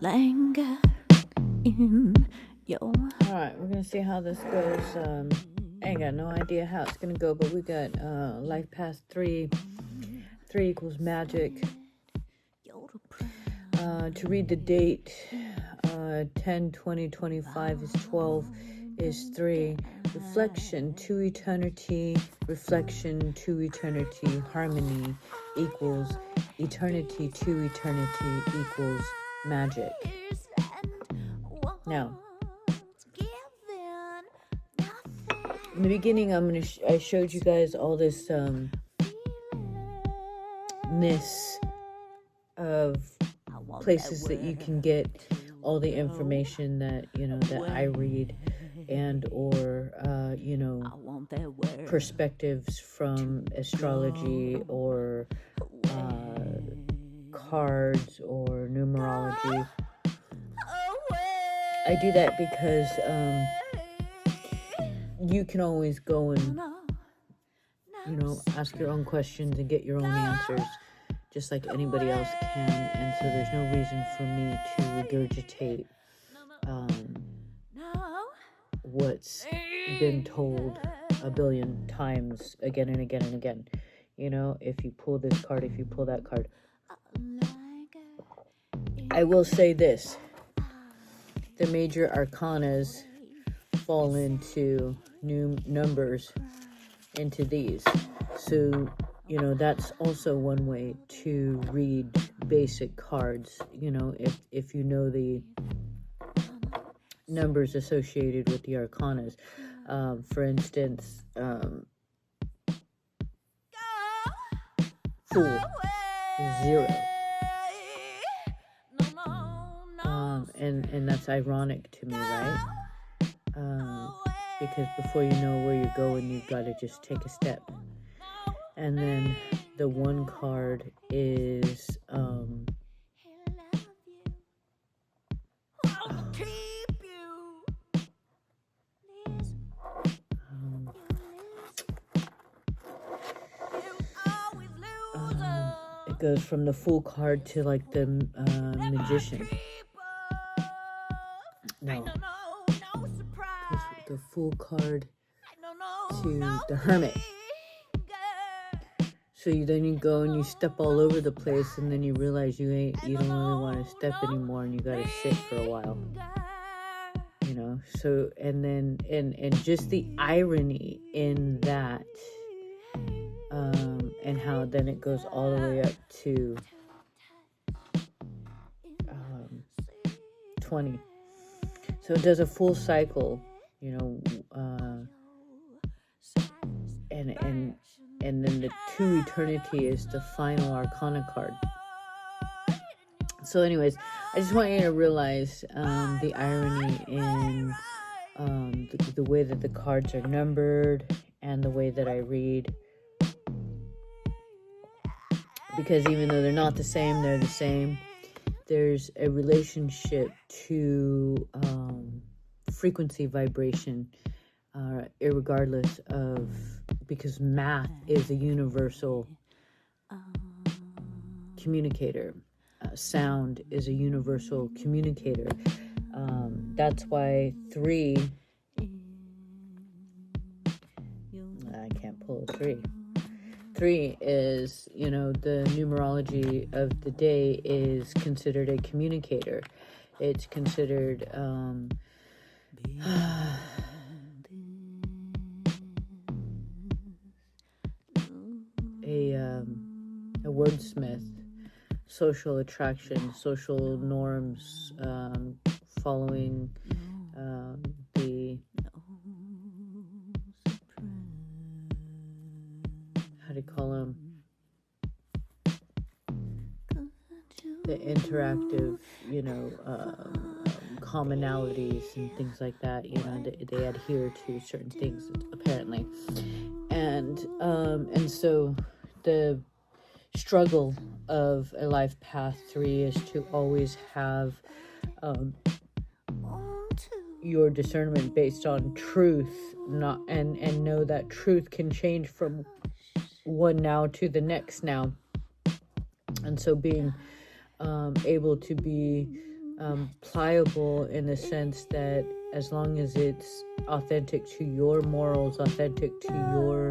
Linger in your... Alright, we're gonna see how this goes. I ain't got no idea how it's gonna go, but we got life path 3. 3 equals magic. To read the date, 10/20/25 is 12, is 3. Reflection to eternity, reflection to eternity, harmony equals eternity to eternity equals magic. Now, in the beginning, I showed you guys all this list of places that you can get all the information that that I read, and or perspectives from astrology or cards or numerology. I do that because you can always go and ask your own questions and get your own answers, just like anybody else can. And so there's no reason for me to regurgitate what's been told a billion times again and again and again. If you pull this card, if you pull that card. I will say this: the major arcanas fall into new numbers into these. So, that's also one way to read basic cards, if you know the numbers associated with the arcanas. For instance, Fool, 0. And that's ironic to me, right? Because before you know where you're going, you've got to just take a step. And then the 1 card is it goes from the Fool card to like the Magician. No, the Fool card to the Hermit. So then you go and you step all over the place, and then you realize you don't really want to step anymore, and you got to sit for a while. So and then and just the irony in that, and how then it goes all the way up to 20. So it does a full cycle, and then the 2 eternity is the final arcana card. So anyways, I just want you to realize the irony in the way that the cards are numbered and the way that I read. Because even though they're not the same, they're the same. There's a relationship to frequency, vibration, irregardless of, because math is a universal communicator. Sound is a universal communicator. That's why 3, I can't pull a 3. 3 is, the numerology of the day is considered a communicator. It's considered a wordsmith, social attraction, social norms, following the, how do you call them, the interactive, commonalities and things like that. They adhere to certain things apparently, and so the struggle of a life path 3 is to always have your discernment based on truth, not and know that truth can change from one now to the next now. And so being able to be pliable in the sense that as long as it's authentic to your morals, authentic to your,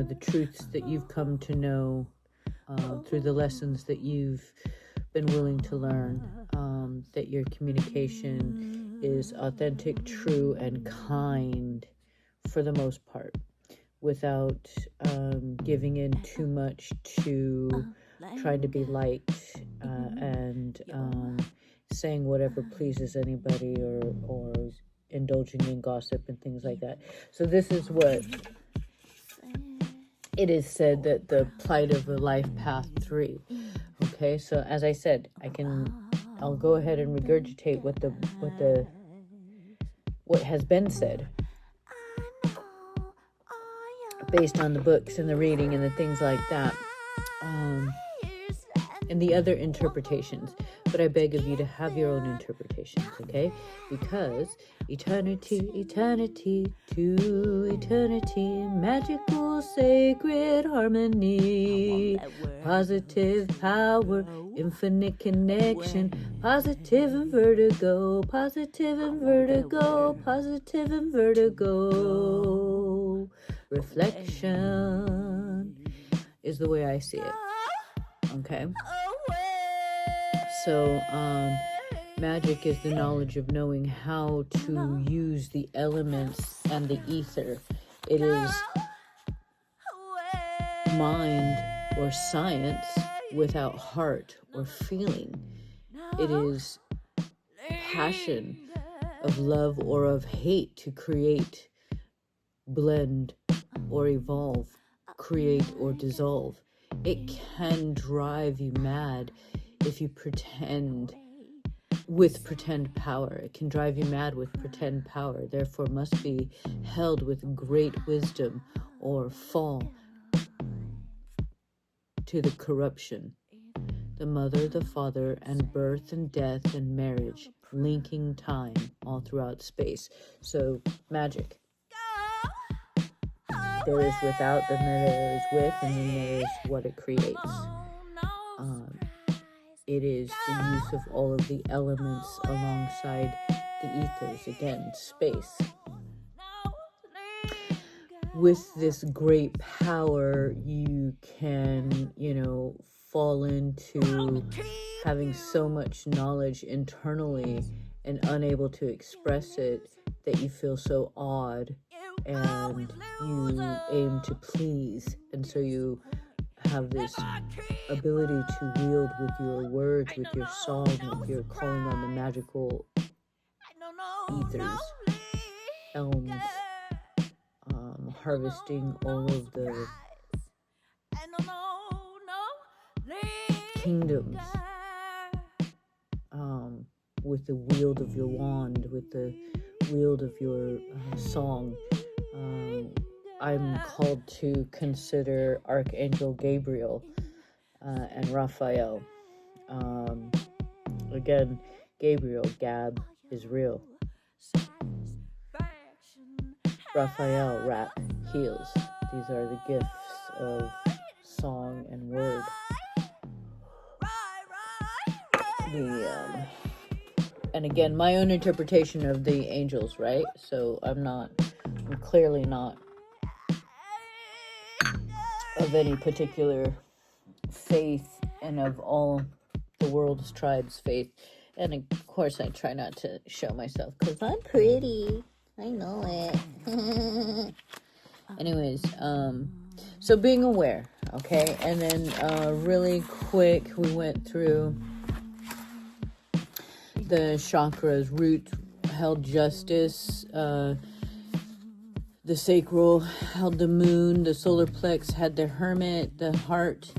the truths that you've come to know through the lessons that you've been willing to learn, that your communication is authentic, true, and kind for the most part, without giving in too much to trying to be liked and saying whatever pleases anybody, or indulging in gossip and things like that. So this is what it is said that the plight of the life path 3. Okay, so as I said, I'll go ahead and regurgitate what has been said based on the books and the reading and the things like that, and the other interpretations. But I beg of you to have your own interpretations, okay? Because eternity to eternity, magical sacred harmony, positive power, infinite connection, positive and vertigo, positive and vertigo, positive and vertigo. Reflection is the way I see it. Okay? So, magic is the knowledge of knowing how to use the elements and the ether. It is mind or science without heart or feeling. It is passion of love or of hate to create, blend, or evolve, create or dissolve. It can drive you mad if you pretend power. It can drive you mad with pretend power, therefore must be held with great wisdom or fall to the corruption. The mother, the father, and birth and death and marriage, linking time all throughout space. So, magic. There is without, then there is with, and then there is what it creates. It is the use of all of the elements alongside the ethers, again, space. With this great power, you can, fall into having so much knowledge internally and unable to express it that you feel so awed and you aim to please. And so you have this ability to wield with your words, with your song, with your calling on the magical ethers, elms, harvesting all of the kingdoms, with the wield of your wand, with the wield of your song. I'm called to consider Archangel Gabriel and Raphael. Again, Gabriel, Gab, is real. Raphael, rap, heals. These are the gifts of song and word. And again, my own interpretation of the angels, right? So I'm clearly not of any particular faith and of all the world's tribes' faith. And of course, I try not to show myself because I'm pretty. I know it. Anyways, so being aware, okay? And then really quick, we went through the chakras: root held justice, the sacral held the moon, the solar plex had the hermit, the heart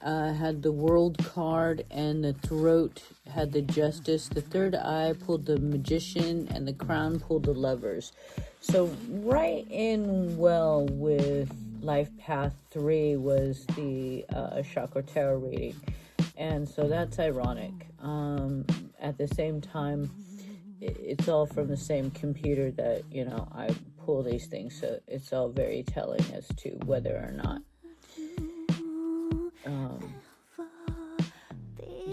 had the world card, and the throat had the justice. The third eye pulled the magician, and the crown pulled the lovers. So right in well with life path 3 was the chakra tarot reading, and so that's ironic. At the same time, it's all from the same computer that I pull these things, so it's all very telling as to whether or not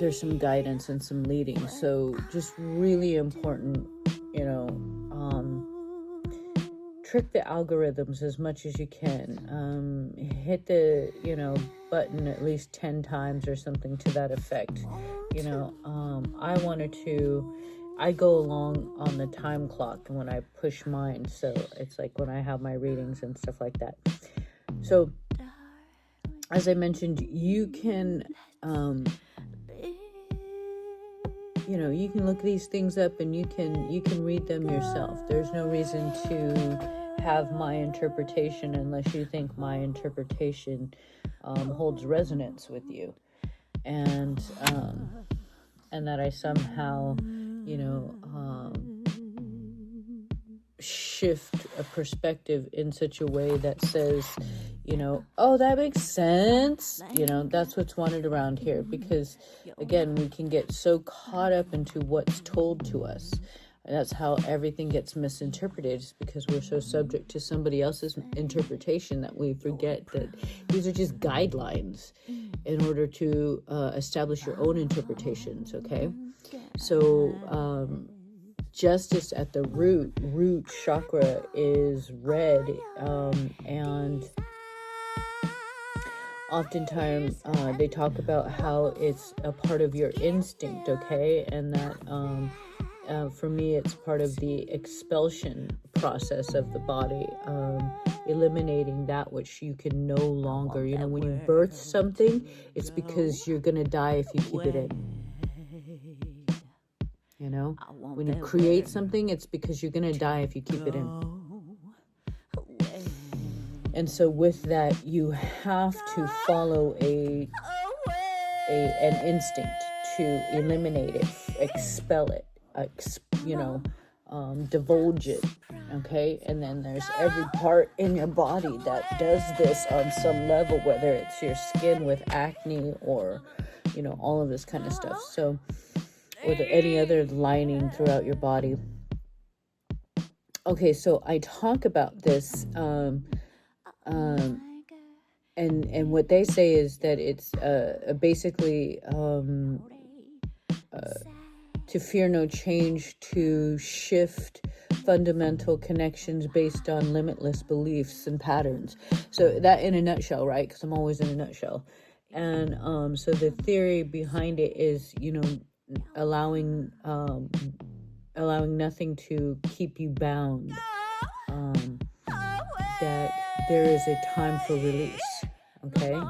there's some guidance and some leading. So just really important, trick the algorithms as much as you can. Hit the, button at least 10 times or something to that effect. I go along on the time clock when I push mine. So it's like when I have my readings and stuff like that. So as I mentioned, you can, you can look these things up and you can read them yourself. There's no reason to have my interpretation unless you think my interpretation holds resonance with you, and that I somehow, shift a perspective in such a way that says, oh, that makes sense. That's what's wanted around here, because again, we can get so caught up into what's told to us. And that's how everything gets misinterpreted, is because we're so subject to somebody else's interpretation that we forget that these are just guidelines in order to establish your own interpretations, okay? So, justice at the root chakra is red, and oftentimes they talk about how it's a part of your instinct, okay? And that for me, it's part of the expulsion process of the body, eliminating that which you can no longer, when you birth something, it's because you're going to die if you keep it in. When you create something, it's because you're going to die if you keep it in. And so with that, you have to follow an instinct to eliminate it, expel it, divulge it, okay? And then there's every part in your body that does this on some level, whether it's your skin with acne or, all of this kind of stuff. So, or any other lining throughout your body. Okay, so I talk about this, and what they say is that it's basically to fear no change, to shift fundamental connections based on limitless beliefs and patterns. So that in a nutshell, right? Because I'm always in a nutshell. And so the theory behind it is, allowing nothing to keep you bound. That there is a time for release, okay?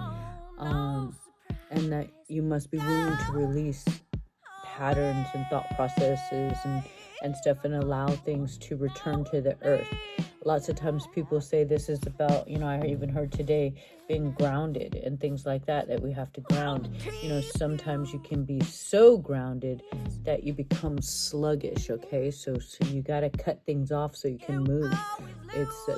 And that you must be willing to release patterns and thought processes and stuff, and allow things to return to the earth. Lots of times people say this is about, I even heard today, being grounded and things like that we have to ground. Sometimes you can be so grounded that you become sluggish, okay? So you got to cut things off so you can move.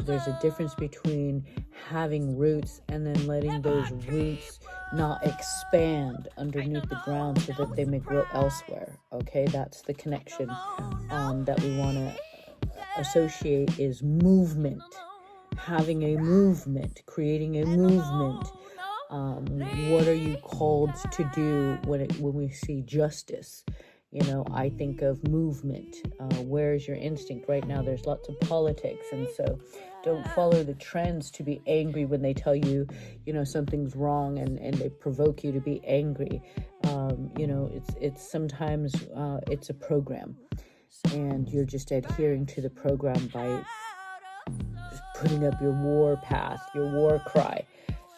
There's a difference between having roots and then letting those roots not expand underneath the ground so that they may grow elsewhere, okay? That's the connection that we want to associate, is movement, having a movement, creating a movement. What are you called to do when we see justice? I think of movement. Where's your instinct? Right now there's lots of politics, and so don't follow the trends to be angry when they tell you, something's wrong, and they provoke you to be angry. It's sometimes it's a program, and you're just adhering to the program by just putting up your war path, your war cry,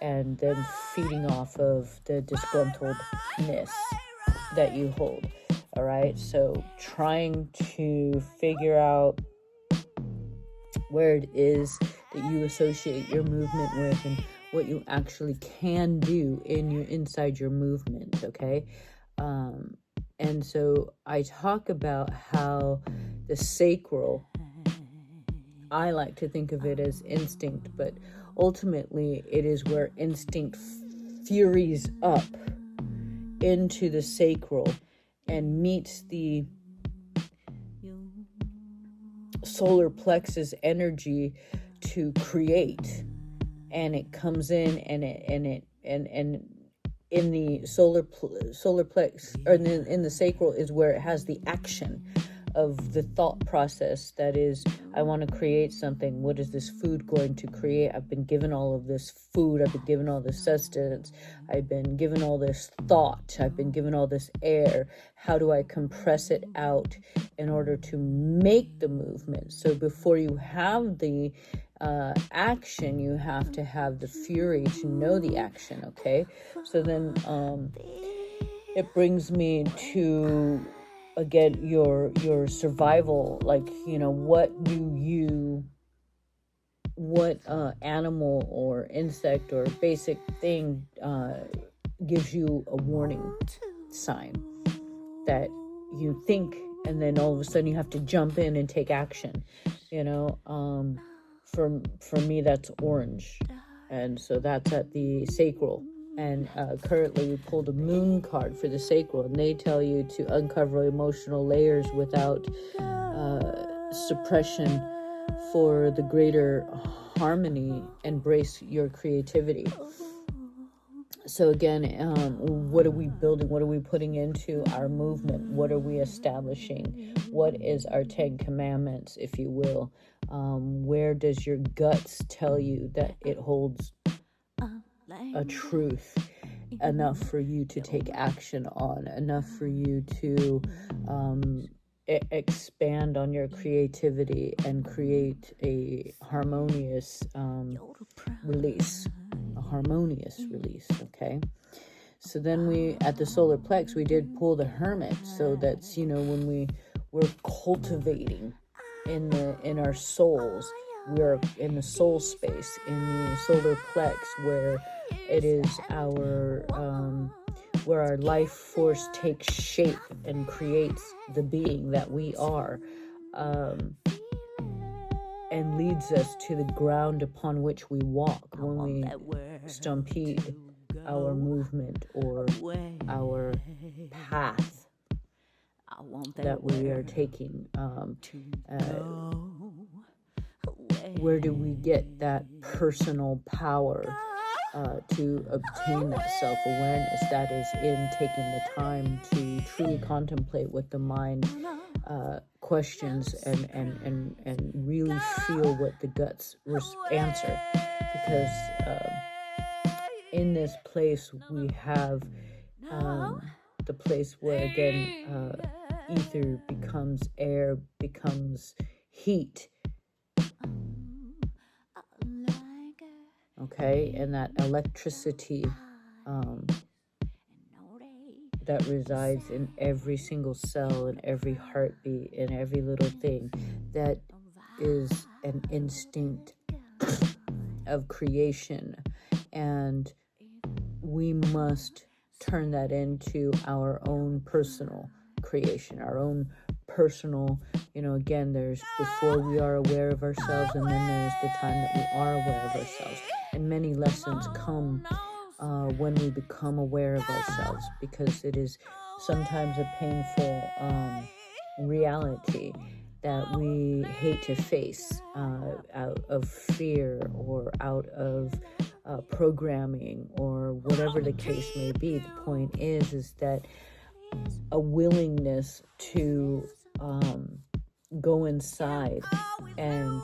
and then feeding off of the disgruntledness that you hold. All right, so trying to figure out where it is that you associate your movement with, and what you actually can do inside your movement, okay? And so I talk about how the sacral, I like to think of it as instinct, but ultimately it is where instinct furies up into the sacral and meets the solar plexus energy to create, and it comes in and in the solar plex, or in the sacral, is where it has the action of the thought process. That is, I want to create something. What is this food going to create? I've been given all of this food. I've been given all this sustenance. I've been given all this thought. I've been given all this air. How do I compress it out in order to make the movement? So before you have the action, you have to have the fury to know the action. Okay, so then it brings me to, again, your survival. Like, what animal or insect or basic thing gives you a warning sign that you think, and then all of a sudden you have to jump in and take action. For me, that's orange, and so that's at the sacral. And currently we pulled a moon card for the sacral, and they tell you to uncover emotional layers without suppression for the greater harmony. Embrace your creativity. So again, what are we building? What are we putting into our movement? What are we establishing? What is our 10 commandments, if you will? Where does your guts tell you that it holds a truth enough for you to take action on, enough for you to expand on your creativity and create a harmonious release? Okay, so then we, at the solar plex, we did pull the Hermit. So that's, when we're cultivating in our souls, we're in the soul space, in the solar plex, where it is where our life force takes shape and creates the being that we are, and leads us to the ground upon which we walk when we stampede our movement or our path that we are taking. Where do we get that personal power to obtain that self-awareness? That is in taking the time to truly contemplate what the mind questions, and really feel what the guts answer. Because in this place we have the place where, again, ether becomes air, becomes heat. Okay, and that electricity that resides in every single cell, in every heartbeat, in every little thing, that is an instinct of creation. And we must turn that into our own personal creation, our own personal, again, there's before we are aware of ourselves, and then there's the time that we are aware of ourselves. And many lessons come when we become aware of ourselves, because it is sometimes a painful reality that we hate to face, out of fear or out of programming, or whatever the case may be. The point is that a willingness to go inside and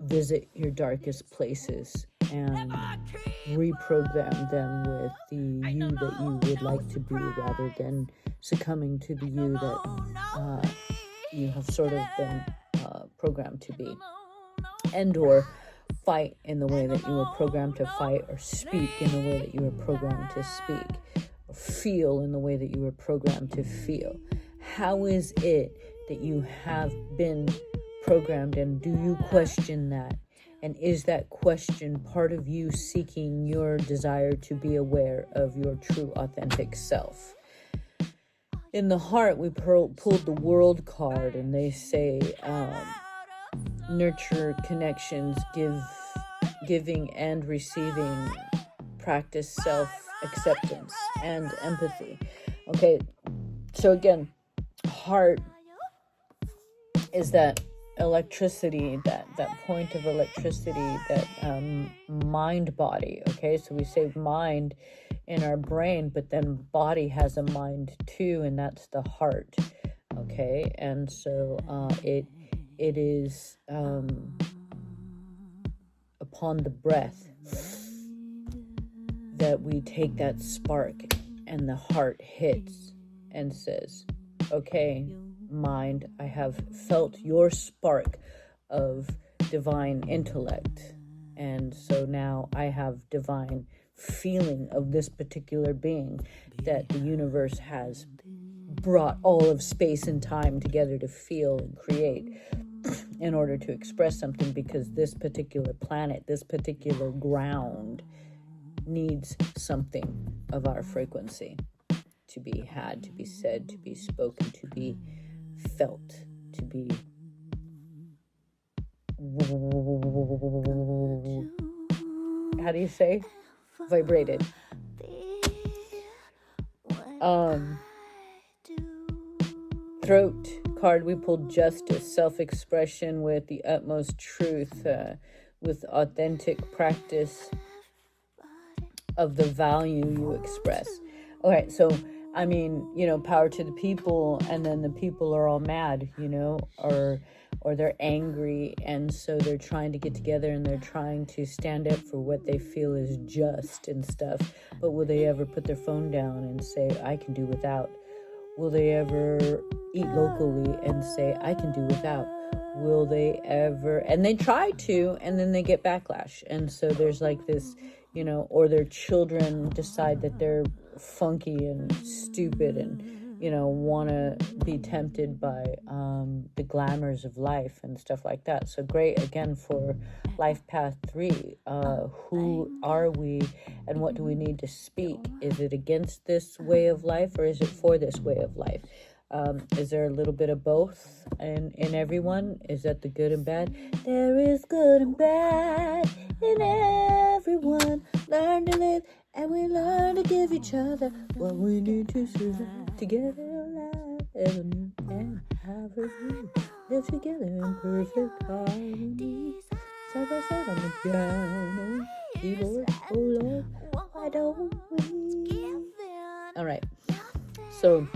visit your darkest places and reprogram them with the you that you would like to be, rather than succumbing to the you that you have sort of been programmed to be, and or fight in the way that you were programmed to fight, or speak in the way that you were programmed to speak, or feel in the way that you were programmed to feel. How is it that you have been programmed, and do you question that? And is that question part of you seeking your desire to be aware of your true authentic self? In the heart, we pulled the World card, and they say nurture connections, giving and receiving, practice self-acceptance and empathy. Okay, so again, heart is that electricity, that point of electricity, that mind body. Okay, so we say mind in our brain, but then body has a mind too, and that's the heart. Okay, and so it is upon the breath that we take that spark, and the heart hits and says, okay, mind, I have felt your spark of divine intellect, and so now I have divine feeling of this particular being that the universe has brought all of space and time together to feel and create in order to express something, because this particular planet, this particular ground needs something of our frequency to be had, to be said, to be spoken, to be felt, to be how do you say? Vibrated. Throat card, we pulled justice, self-expression with the utmost truth, with authentic practice of the value you express. Okay, so I mean, power to the people, and then the people are all mad, or they're angry, and so they're trying to get together and they're trying to stand up for what they feel is just and stuff. But will they ever put their phone down and say, I can do without? Will they ever eat locally and say, I can do without? Will they ever? And they try to, and then they get backlash. And so there's like this, or their children decide that they're funky and stupid and, want to be tempted by the glamours of life and stuff like that. So great, again, for Life Path 3. Who are we and what do we need to speak? Is it against this way of life, or is it for this way of life? Is there a little bit of both in everyone? Is that the good and bad? There is good and bad in everyone. Learn to live, and we learn to give each other what we need to survive. Together alive, ever new and poverty. Live together in perfect harmony. Side by side on the piano. Keyboard, oh Lord, why don't we? All right, so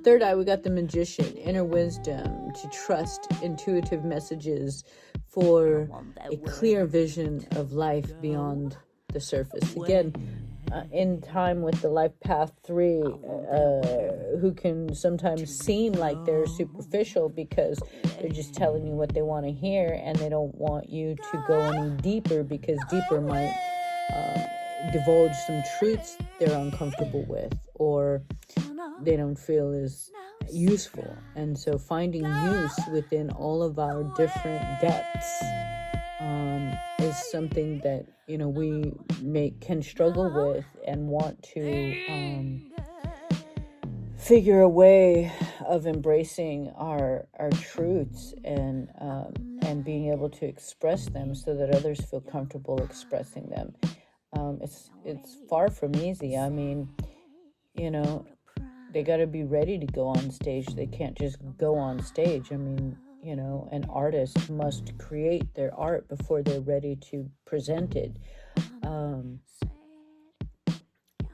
third eye, we got the magician, inner wisdom, to trust intuitive messages for a clear vision of life beyond the surface. Again, in time with the Life Path 3, who can sometimes seem like they're superficial because they're just telling you what they want to hear, and they don't want you to go any deeper, because deeper might divulge some truths they're uncomfortable with, or they don't feel is useful. And so finding use within all of our different depths is something that we can struggle with, and want to figure a way of embracing our truths, and being able to express them so that others feel comfortable expressing them. It's far from easy. I mean, they got to be ready to go on stage. They can't just go on stage. I mean, an artist must create their art before they're ready to present it.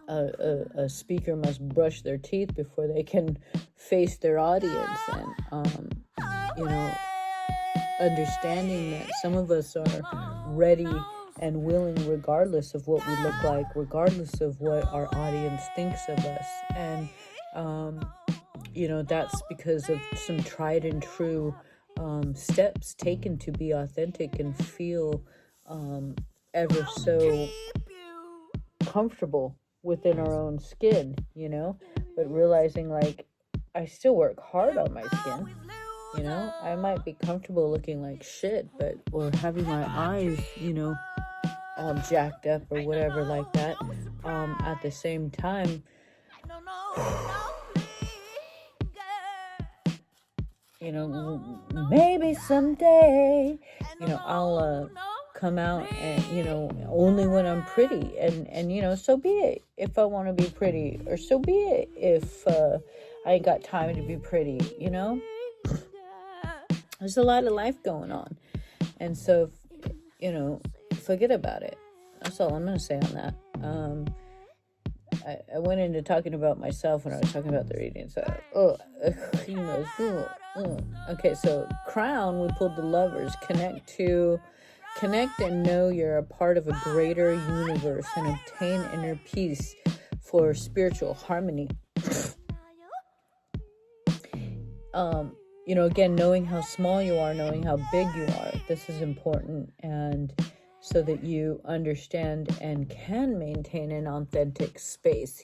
A speaker must brush their teeth before they can face their audience. And, understanding that some of us are ready and willing regardless of what we look like, regardless of what our audience thinks of us. And, that's because of some tried and true steps taken to be authentic and feel ever so comfortable within our own skin, but realizing, like, I still work hard on my skin. I might be comfortable looking like shit, or having my eyes, all jacked up or whatever like that. At the same time, maybe someday, I'll come out and, only when I'm pretty, and so be it if I want to be pretty, or so be it if I ain't got time to be pretty, There's a lot of life going on. And so, forget about it. That's all I'm going to say on that. I went into talking about myself when I was talking about the reading. So, okay, so crown, we pulled the lovers. Connect and know you're a part of a greater universe and obtain inner peace for spiritual harmony. Again, knowing how small you are, knowing how big you are, this is important. And so that you understand and can maintain an authentic space,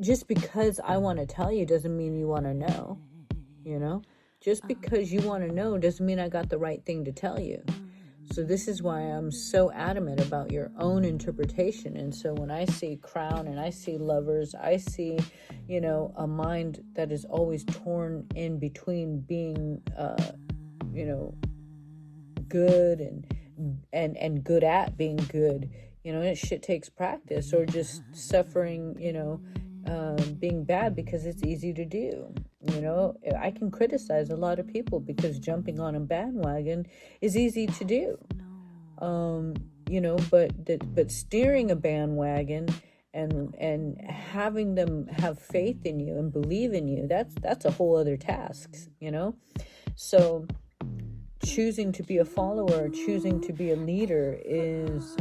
just because I want to tell you doesn't mean you want to know, just because you want to know doesn't mean I got the right thing to tell you. So this is why I'm so adamant about your own interpretation. And so when I see crown and I see lovers, I see, a mind that is always torn in between being, good and good at being good, and shit takes practice, or just suffering, being bad because it's easy to do. I can criticize a lot of people because jumping on a bandwagon is easy to do. But steering a bandwagon and having them have faith in you and believe in you, that's a whole other task, So choosing to be a follower, choosing to be a leader is,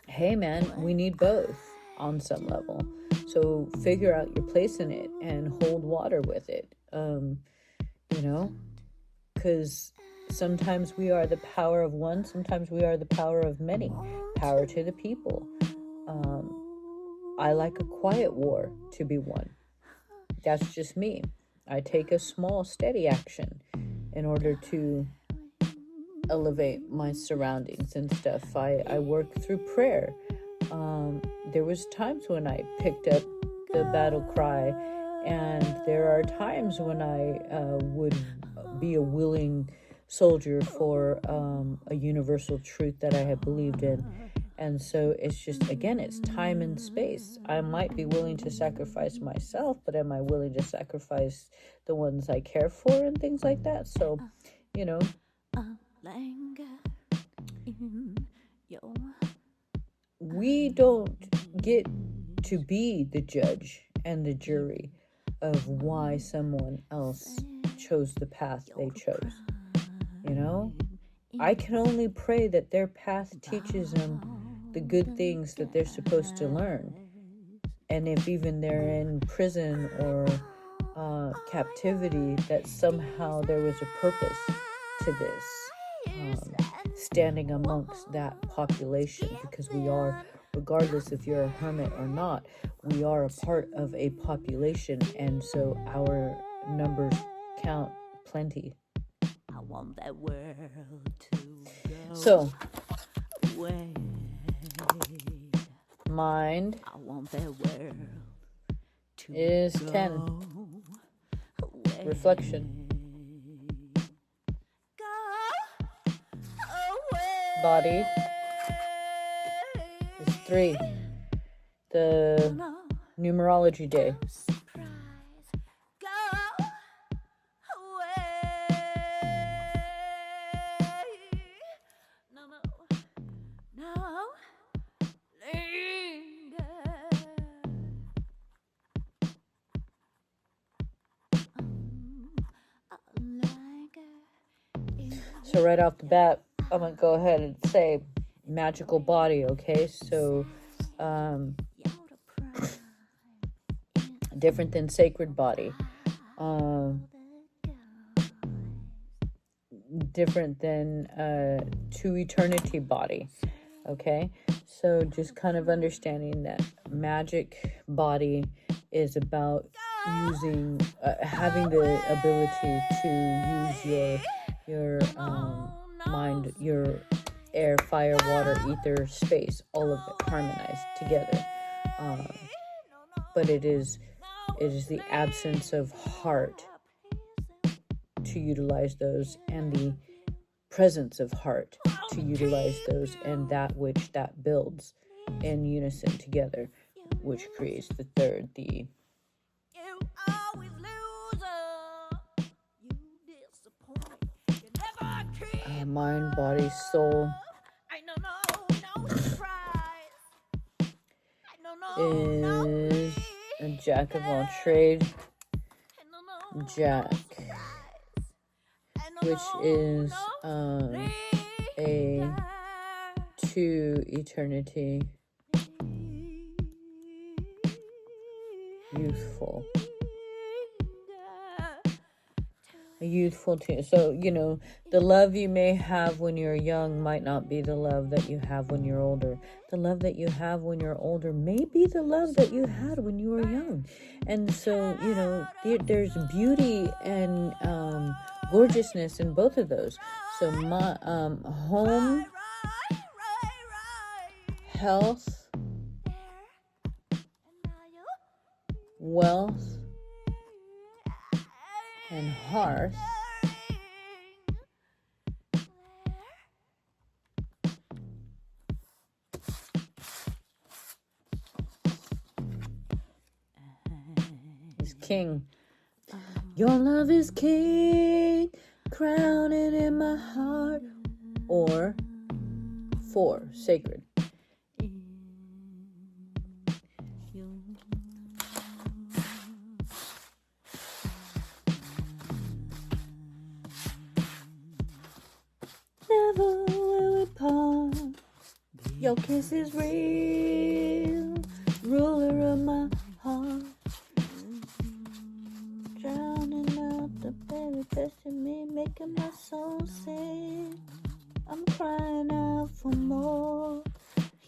hey man, we need both on some level. So figure out your place in it and hold water with it. Because sometimes we are the power of one, sometimes we are the power of many. Power to the people. I like a quiet war to be won. That's just me. I take a small, steady action in order to elevate my surroundings and stuff. I work through prayer. There was times when I picked up the battle cry, and there are times when I would be a willing soldier for a universal truth that I have believed in. And so it's just, again, it's time and space. I might be willing to sacrifice myself, but am I willing to sacrifice the ones I care for and things like that? So, we don't get to be the judge and the jury of why someone else chose the path they chose. I can only pray that their path teaches them the good things that they're supposed to learn. And if even they're in prison or captivity, that somehow there was a purpose to this, standing amongst that population, because we are, regardless if you're a hermit or not, we are a part of a population, and so our numbers count plenty. I want that world to go. So, mind is 10. Reflection. Body is 3. The numerology day. So right off the bat, I'm going to go ahead and say magical body, okay? So, different than sacred body. Different than to eternity body, okay? So just kind of understanding that magic body is about using, having the ability to use your mind, your air, fire, water, ether, space, all of it harmonized together. But it is the absence of heart to utilize those, and the presence of heart to utilize those, and that which that builds in unison together, which creates the third, the mind, body, soul. Is a jack of all trade. Jack, which is a to eternity, youthful, a youthful too. So, you know, the love you may have when you're young might not be the love that you have when you're older. The love that you have when you're older may be the love that you had when you were young. And so, you know, there's beauty and gorgeousness in both of those. So my home, health, wealth, and hearth is king. Your love is king, crowning in my heart. Or 4, sacred. Never will we part. Your kiss is real, ruler of my heart. Drowning out the very best in me, making my soul sing. I'm crying out for more.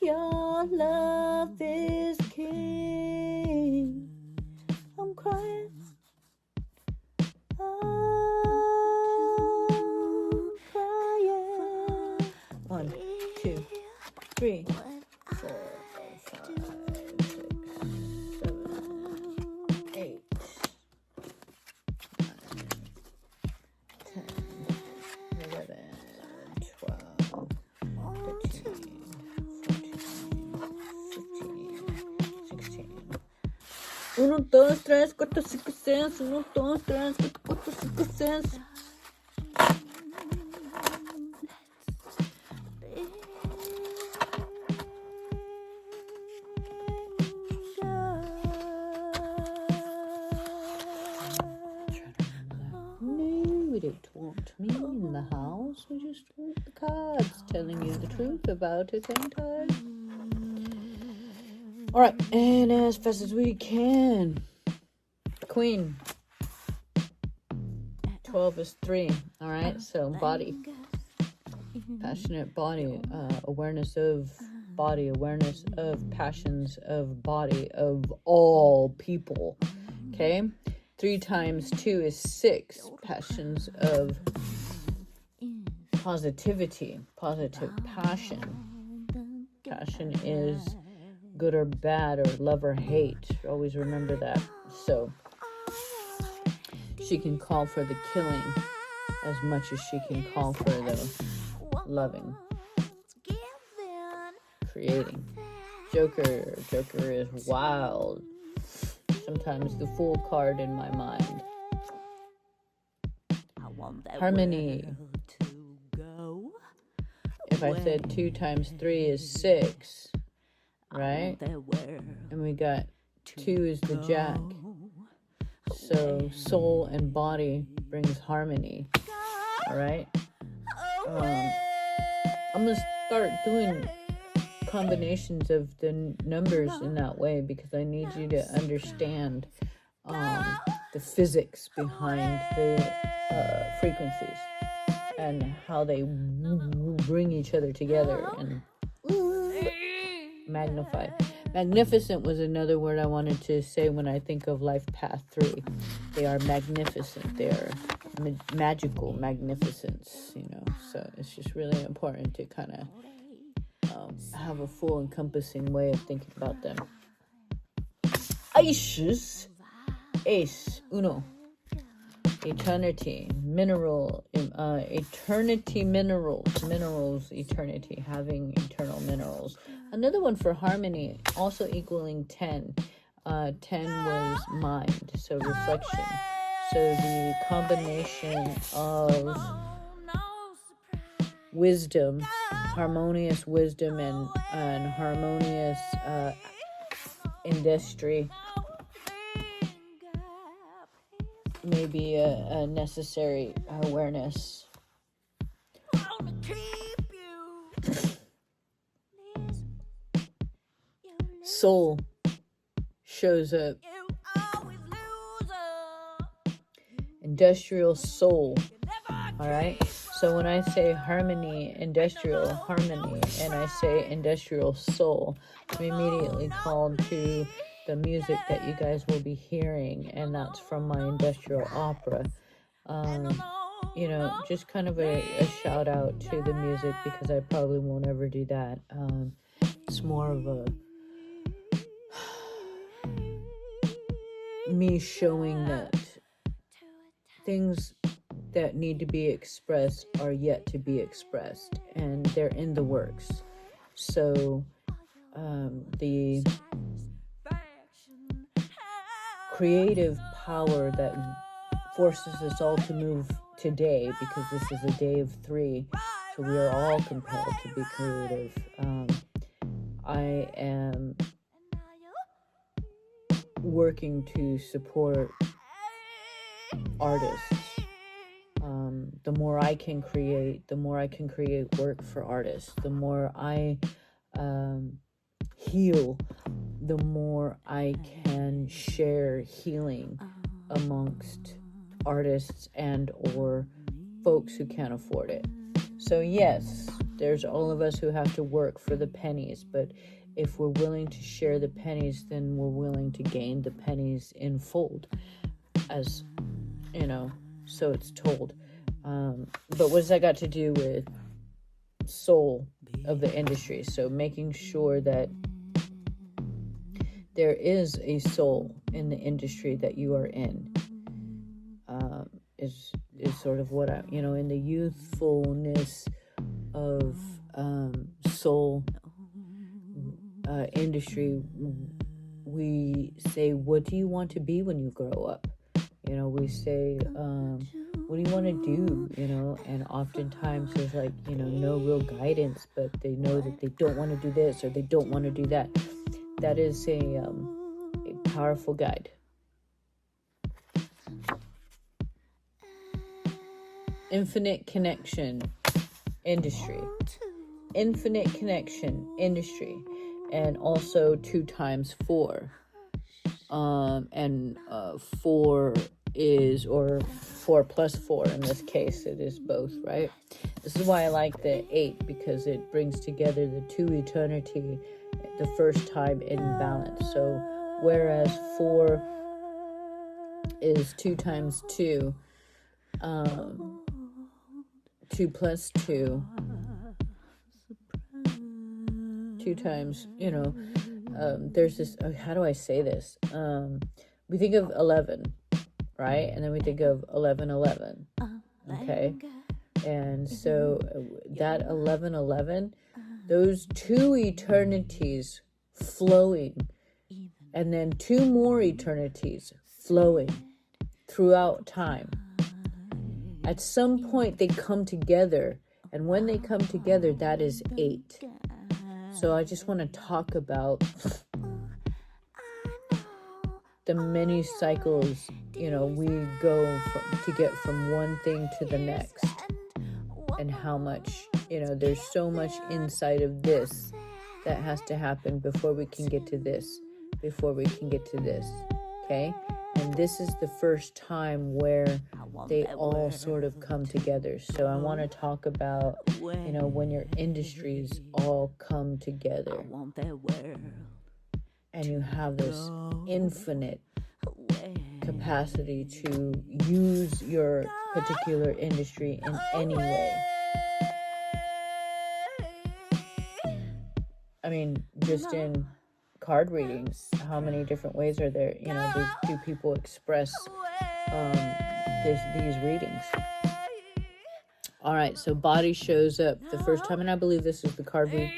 Your love is king. I'm crying. I'm crying. 1, 2, 3, 4, 5, 6, 7, 8, 9, 10, 11, 12, 13, 14, 15, 16. 1, 2, 3, 4, 5, 6. 1, 2, 3, 4, 5, 6. We don't want me in the house. We just want the cards telling you the truth about it and time. All right, and as fast as we can. Queen. 12 is 3. All right, so body. Passionate body. Awareness of body. Awareness of passions of body of all people. Okay? 3 times 2 is 6. Passions of positivity. Positive passion. Passion is good or bad, or love or hate. Always remember that. So she can call for the killing as much as she can call for the loving, creating. Joker is wild. Sometimes the Fool card in my mind. Harmony. If I said 2 times 3 is 6, right? And we got 2 is the jack. So soul and body brings harmony. All right. I'm gonna start doing combinations of the numbers in that way because I need you to understand the physics behind the frequencies and how they bring each other together and magnify. Magnificent was another word I wanted to say when I think of Life Path 3. They are magnificent. They are magical magnificence, you know. So it's just really important to kind of have a full encompassing way of thinking about them. Ace, uno. Eternity, mineral, eternity minerals, eternity, having eternal minerals. Another one for harmony, also equaling 10. 10 was mind, so reflection. So the combination of wisdom, harmonious wisdom, and harmonious industry may be a necessary awareness. Soul shows up. Industrial soul. All right. So when I say harmony, industrial harmony, and I say industrial soul, I'm immediately called to the music that you guys will be hearing, and that's from my industrial opera. Just kind of a shout out to the music, because I probably won't ever do that. It's more of a me showing that things that need to be expressed are yet to be expressed, and they're in the works. So the creative power that forces us all to move today, because this is a day of 3, so we are all compelled to be creative. I am working to support artists. The more I can create, work for artists. The more I heal, the more I can share healing amongst artists and or folks who can't afford it. So yes, there's all of us who have to work for the pennies, but if we're willing to share the pennies, then we're willing to gain the pennies in fold, as you know, so it's told. But what does that got to do with soul of the industry? So making sure that there is a soul in the industry that you are in is sort of what in the youthfulness of soul industry, we say, what do you want to be when you grow up? We say, what do you want to do? And oftentimes there's no real guidance, but they know that they don't want to do this or they don't want to do that. That is a powerful guide. Infinite connection industry, and also 2 times 4. And 4 is, or 4 plus 4 in this case, it is both, right? This is why I like the 8, because it brings together the 2 eternity the first time in balance. So whereas 4 is 2 times 2, 2 plus 2, 2 times, there's this, how do I say this? We think of 11, right? And then we think of 11, okay? And so that 11, those 2 eternities flowing, and then 2 more eternities flowing throughout time. At some point they come together, and when they come together, that is 8. So I just want to talk about the many cycles, we go to get from one thing to the next, and how much, there's so much inside of this that has to happen before we can get to this, okay? And this is the first time where they all sort of come together. So I want to talk about, when your industries all come together and you have this infinite capacity to use your particular industry in any way. I mean, just in card readings, how many different ways are there? Do people express these readings? All right, so body shows up the first time, and I believe this is the card we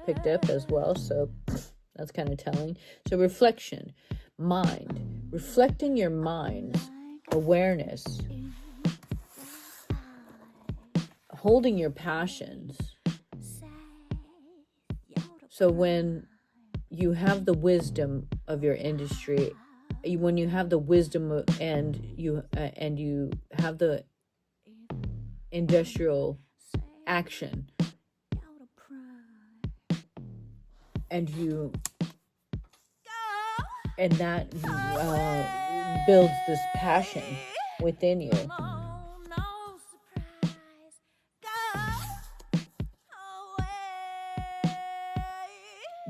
picked up as well, so that's kind of telling. So reflection, mind, reflecting your mind's awareness, holding your passions. So when you have the wisdom of your industry, when you have the wisdom and you have the industrial action, and that builds this passion within you.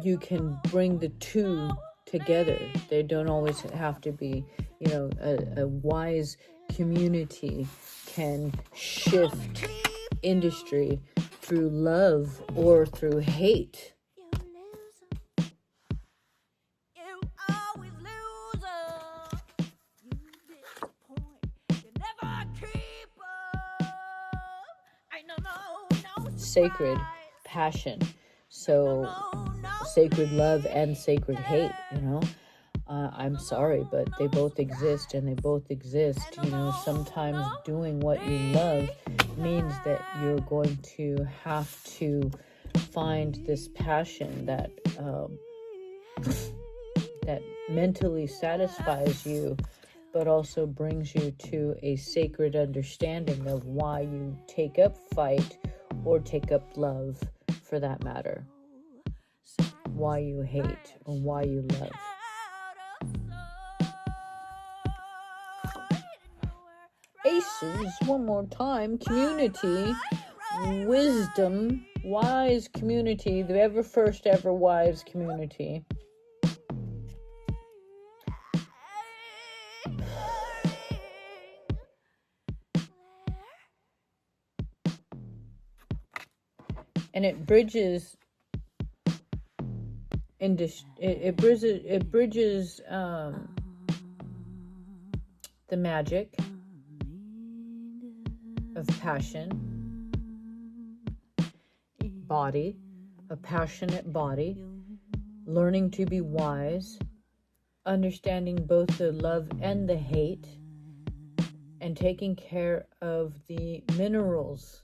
You can bring the two together. They don't always have to be, a wise community can shift industry through love or through hate. Sacred passion. So sacred love and sacred hate, I'm sorry, but they both exist, and they both exist. Sometimes doing what you love means that you're going to have to find this passion that mentally satisfies you, but also brings you to a sacred understanding of why you take up fight or take up love, for that matter. Why you hate or why you love. Aces, one more time. Community, wisdom, wise community, the first ever wise community. And it bridges the magic of passion, body, a passionate body, learning to be wise, understanding both the love and the hate, and taking care of the minerals,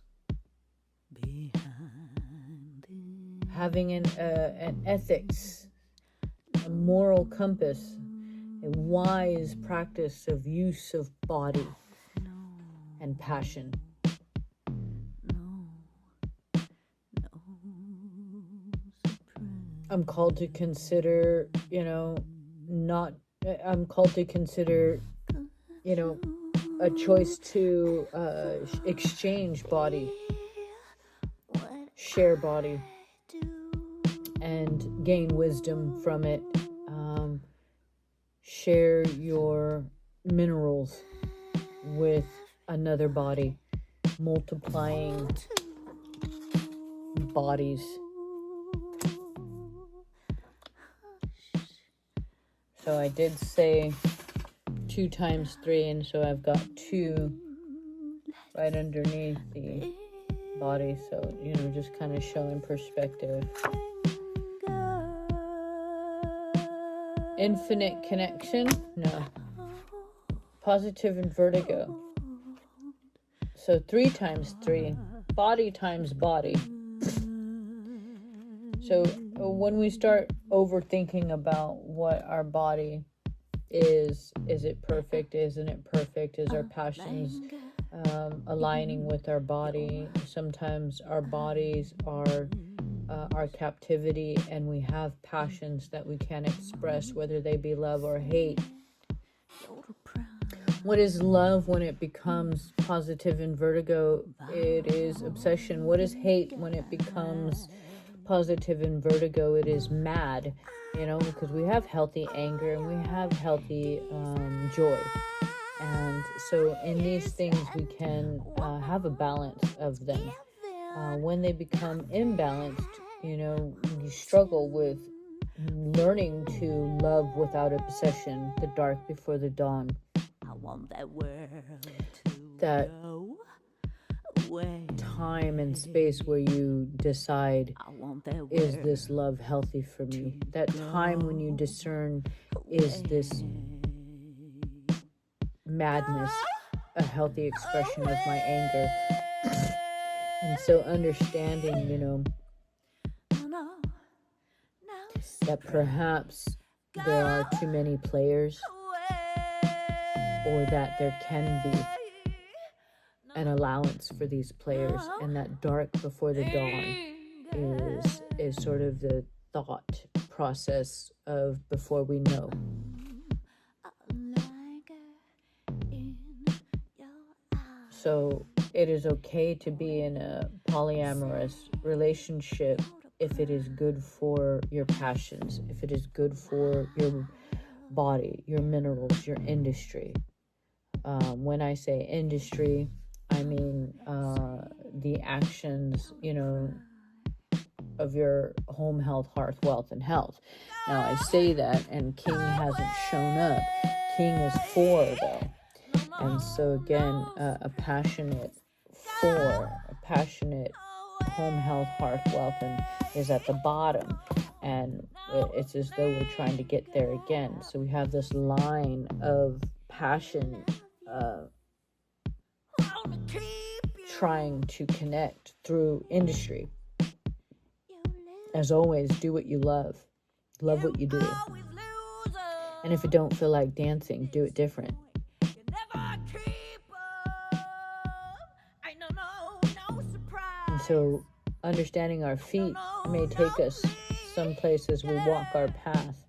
having an ethics, a moral compass, a wise practice of use of body and passion. I'm called to consider, a choice to exchange body, share body, and gain wisdom from it. Share your minerals with another body, multiplying bodies. So I did say 2 times 3, and so I've got 2 right underneath the body. So, just kind of showing perspective. Infinite connection? No. Positive and vertigo. So 3 times 3. Body times body. So when we start overthinking about what our body is it perfect? Isn't it perfect? Is our passions aligning with our body? Sometimes our bodies are our captivity, and we have passions that we can't express, whether they be love or hate. What is love when it becomes positive and vertigo? It is obsession. What is hate when it becomes positive and vertigo? It is mad, because we have healthy anger and we have healthy joy. And so in these things we can have a balance of them. When they become imbalanced, you struggle with learning to love without obsession, the dark before the dawn. I want that world to that time and space where you decide, is this love healthy for me? That time when you discern, is this madness a healthy expression of my anger? And so understanding, that perhaps there are too many players, or that there can be an allowance for these players, and that dark before the dawn is sort of the thought process of before we know. So it is okay to be in a polyamorous relationship if it is good for your passions, if it is good for your body, your minerals, your industry. When I say industry, I mean the actions, of your home, health, hearth, wealth, and health. Now I say that, and King hasn't shown up. King is 4 though. And so again, a passionate home, health, hearth, wealth, and is at the bottom. And it's as though we're trying to get there again. So we have this line of passion trying to connect through industry. As always, do what you love. Love what you do. And if it don't feel like dancing, do it different. And so understanding our feet may take us some places we walk our path.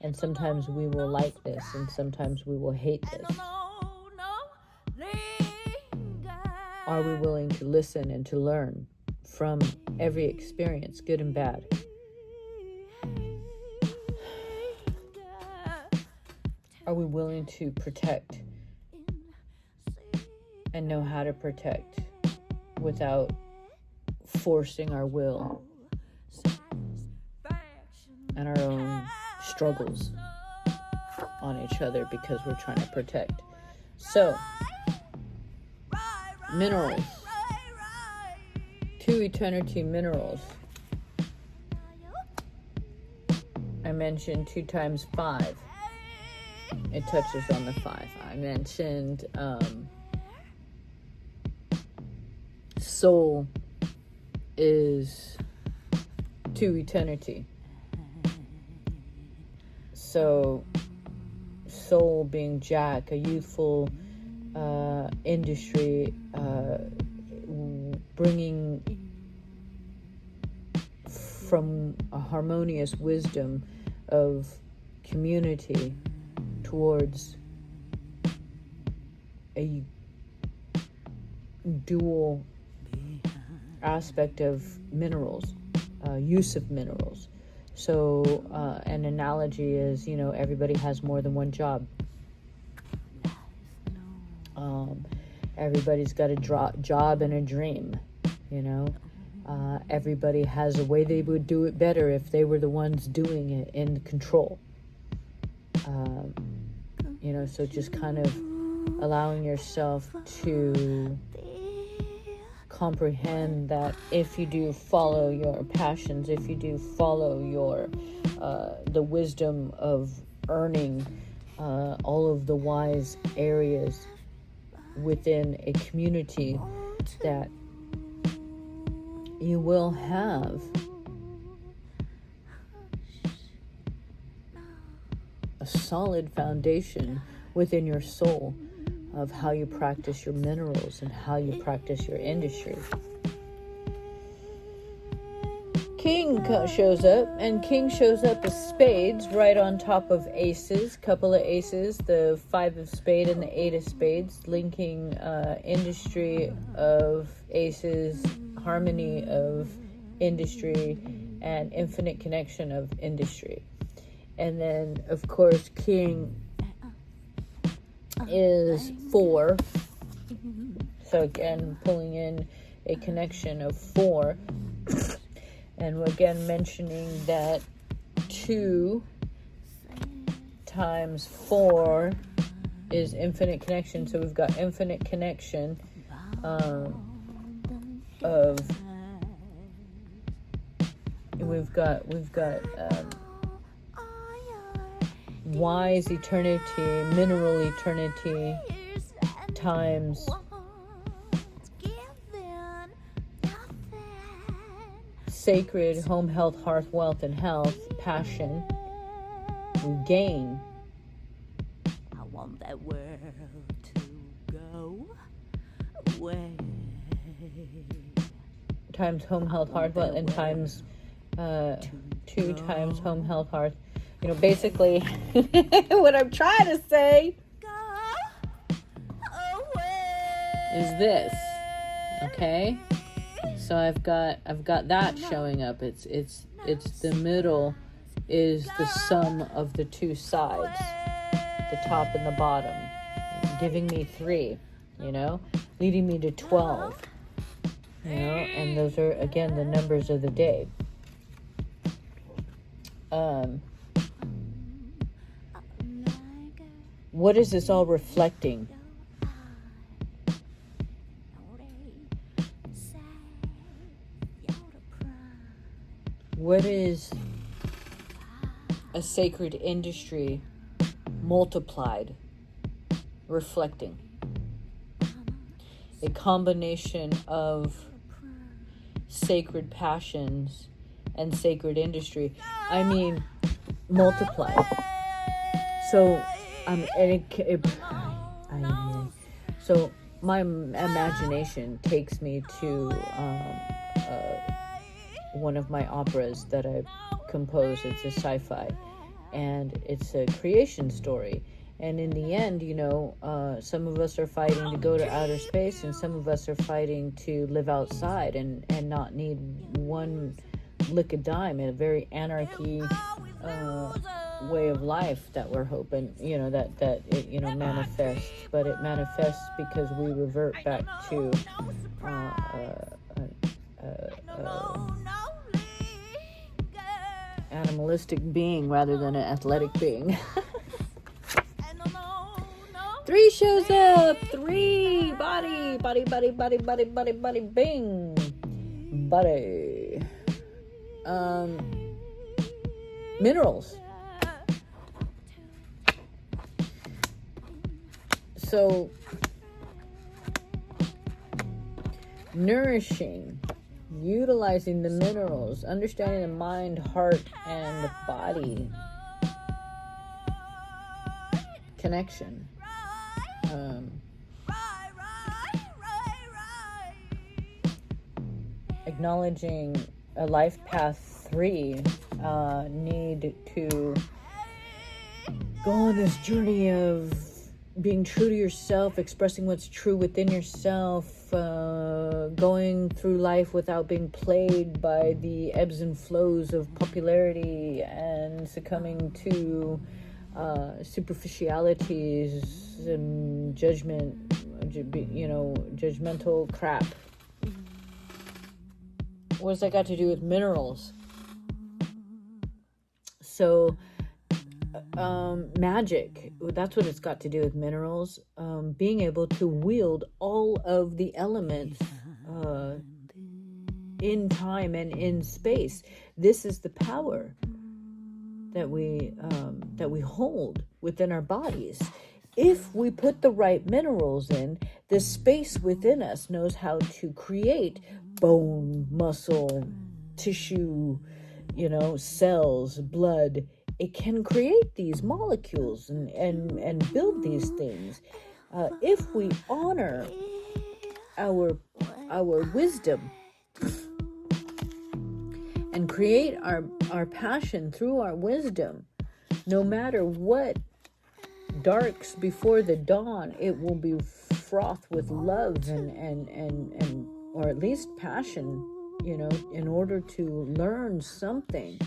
And sometimes we will like this, and sometimes we will hate this. Are we willing to listen and to learn from every experience, good and bad? Are we willing to protect and know how to protect without forcing our will and our own struggles on each other because we're trying to protect? So, minerals. 2 eternity minerals. I mentioned 2 times 5. It touches on the 5. I mentioned soul is 2 eternity. So soul being Jack, a youthful industry, bringing from a harmonious wisdom of community towards a dual aspect of minerals, use of minerals. So an analogy is, everybody has more than one job. Everybody's got a job and a dream, everybody has a way they would do it better if they were the ones doing it in control. So just kind of allowing yourself to comprehend that if you do follow your passions, if you do follow your the wisdom of earning all of the wise areas within a community, that you will have a solid foundation within your soul of how you practice your minerals and how you practice your industry. King shows up, and King shows up as spades right on top of aces, couple of aces, the 5 of spades and the 8 of spades, linking industry of aces, harmony of industry, and infinite connection of industry. And then, of course, King is 4. So again, pulling in a connection of 4. And again, mentioning that 2 times 4 is infinite connection. So we've got infinite connection we've got wise eternity, mineral eternity, times sacred home, health, hearth, wealth, and health, passion, we gain. I want that world to go away. Times home, health, hearth, wealth, and times 2 times home, health, hearth. You know, basically, what I'm trying to say is this. Okay, so I've got that showing up. It's the middle is the sum of the two sides, the top and the bottom, giving me 3, you know, leading me to 12, you know, and those are again the numbers of the day. What is this all reflecting? What is a sacred industry multiplied reflecting? A combination of sacred passions and sacred industry. I mean, multiplied. So, so my imagination takes me to one of my operas that I composed. It's a sci-fi, and it's a creation story. And in the end, you know, some of us are fighting to go to outer space, and some of us are fighting to live outside and not need one lick of dime, in a very anarchy way of life that we're hoping, you know, that it, you know, manifests. But it manifests because we revert back to animalistic being rather than an athletic being. 3 shows up. 3 body, bing, body. Minerals. So, nourishing, utilizing the minerals, understanding the mind, heart, and the body connection. Acknowledging a life path 3, need to go on this journey of being true to yourself, expressing what's true within yourself, going through life without being played by the ebbs and flows of popularity and succumbing to superficialities and judgment, you know, judgmental crap. What does that got to do with minerals? So, magic, that's what it's got to do with minerals. Being able to wield all of the elements in time and in space. This is the power that we hold within our bodies. If we put the right minerals in, the space within us knows how to create bone, muscle, tissue, you know, cells, blood. It can create these molecules and build these things. If we honor our wisdom and create our passion through our wisdom, no matter what darks before the dawn, it will be fraught with love and or at least passion, you know, in order to learn something.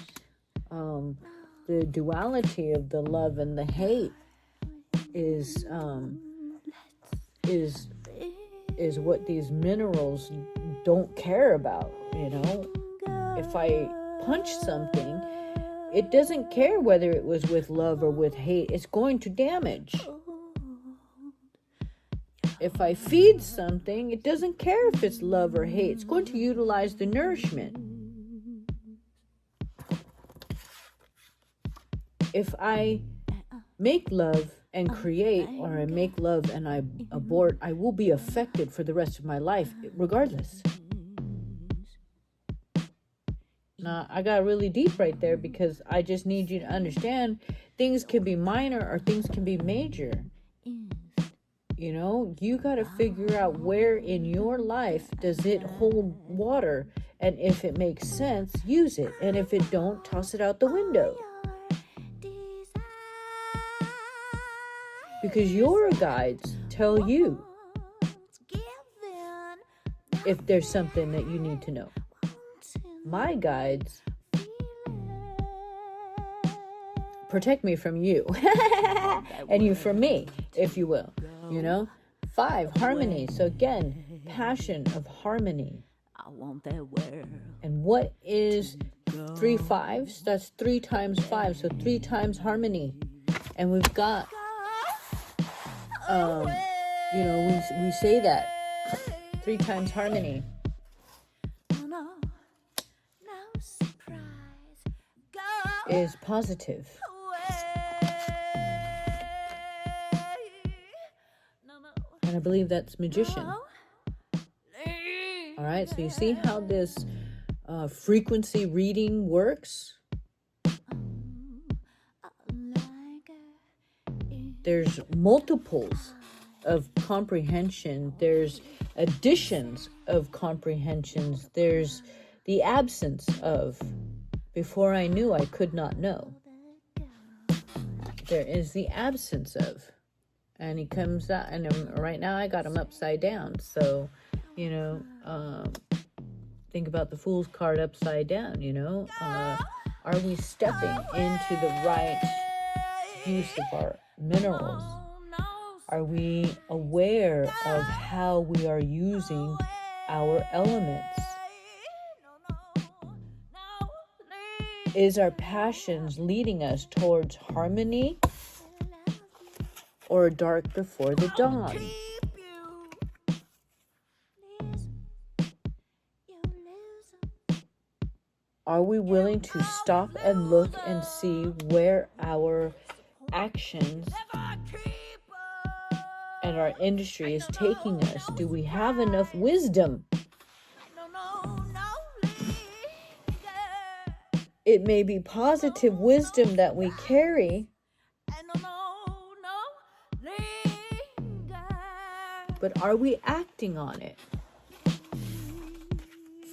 The duality of the love and the hate is what these minerals don't care about, you know. If I punch something, it doesn't care whether it was with love or with hate. It's going to damage. If I feed something, it doesn't care if it's love or hate. It's going to utilize the nourishment. If I make love and create, or I make love and I abort, I will be affected for the rest of my life, regardless. Now, I got really deep right there because I just need you to understand things can be minor or things can be major. You know, you got to figure out where in your life does it hold water, and if it makes sense, use it, and if it don't, toss it out the window. Because your guides tell you if there's something that you need to know. My guides protect me from you and you from me, if you will. You know, 5, harmony. So again, passion of harmony. And what is 3 5s? That's 3 times 5. So 3 times harmony. And we've got, you know, we say that 3 times harmony. Is positive. And I believe that's magician. All right, so you see how this frequency reading works? There's multiples of comprehension. There's additions of comprehensions. There's the absence of. Before I knew, I could not know. There is the absence of. And he comes out, and right now I got him upside down. So, you know, think about the Fool's card upside down, you know. Are we stepping into the right use of our minerals? Are we aware of how we are using our elements? Is our passions leading us towards harmony or dark before the dawn? Are we willing to stop and look and see where our actions and our industry is taking us? Do we have enough wisdom? It may be positive wisdom that we carry, but are we acting on it?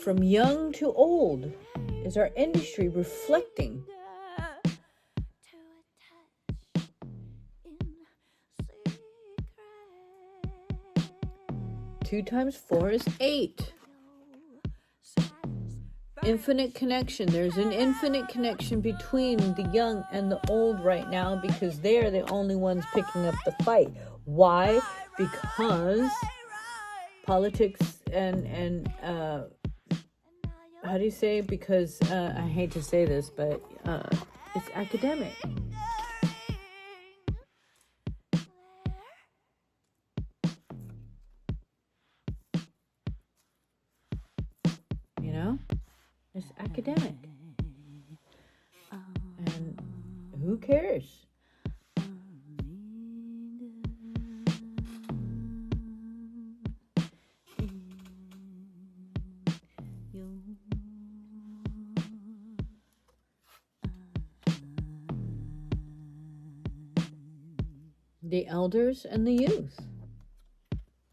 From young to old, is our industry reflecting? 2 times 4 is 8. Infinite connection. There's an infinite connection between the young and the old right now because they're the only ones picking up the fight. Why? Because politics and how do you say? Because I hate to say this, but it's academic. You know? It's academic. And who cares? The elders and the youth.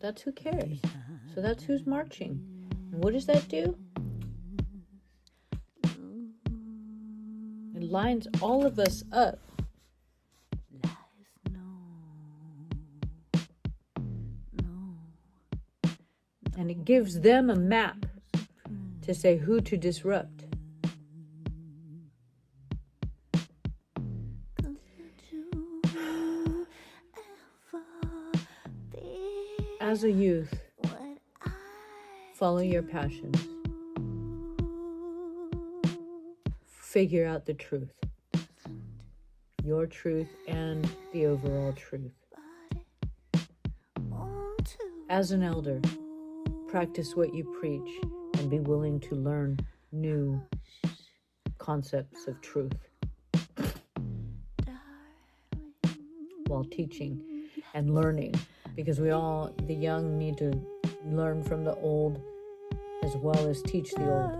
That's who cares. So that's who's marching. And what does that do? It lines all of us up. And it gives them a map to say who to disrupt. As a youth, follow your passions. Figure out the truth. Your truth and the overall truth. As an elder, practice what you preach and be willing to learn new concepts of truth while teaching and learning. Because we all, the young, need to learn from the old as well as teach the old.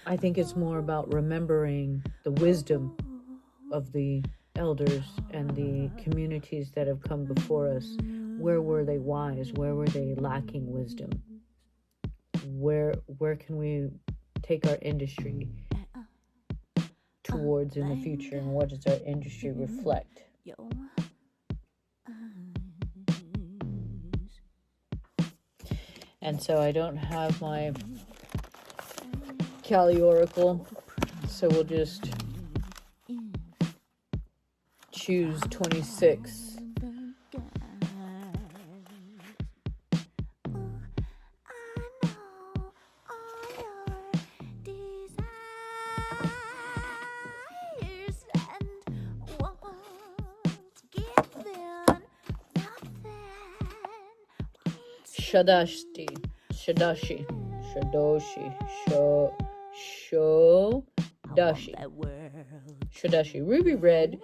I think it's more about remembering the wisdom of the elders and the communities that have come before us. Where were they wise? Where were they lacking wisdom? Where can we take our industry towards in the future, and what does our industry reflect? And so I don't have my Kali Oracle, so we'll just choose 26. Shodashi. Ruby red